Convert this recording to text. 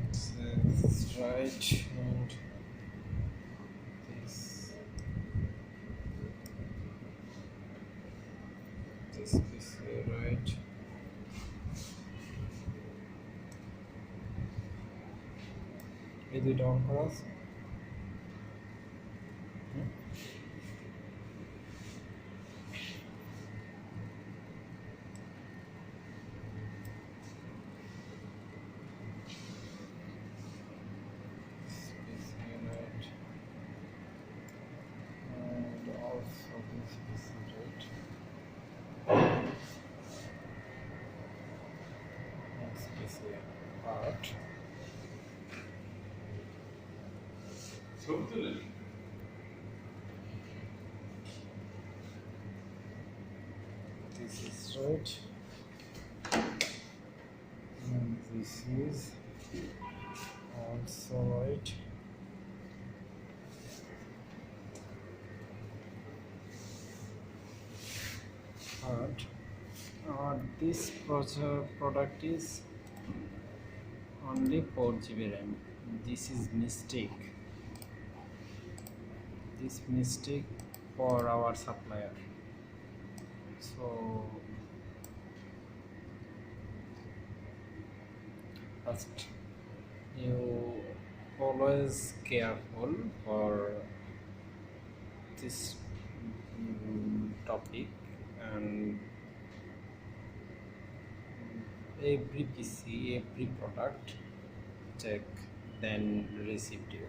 This is right, and this this is right. এই দুইটা on করা আছে। This is right, and also this is right. Next is a part. This is right, and this is also right. But this product is only 4 GB RAM. This is mistake. This mistake for our supplier. So first, you always careful for this topic, and every PC, every product check, then received you.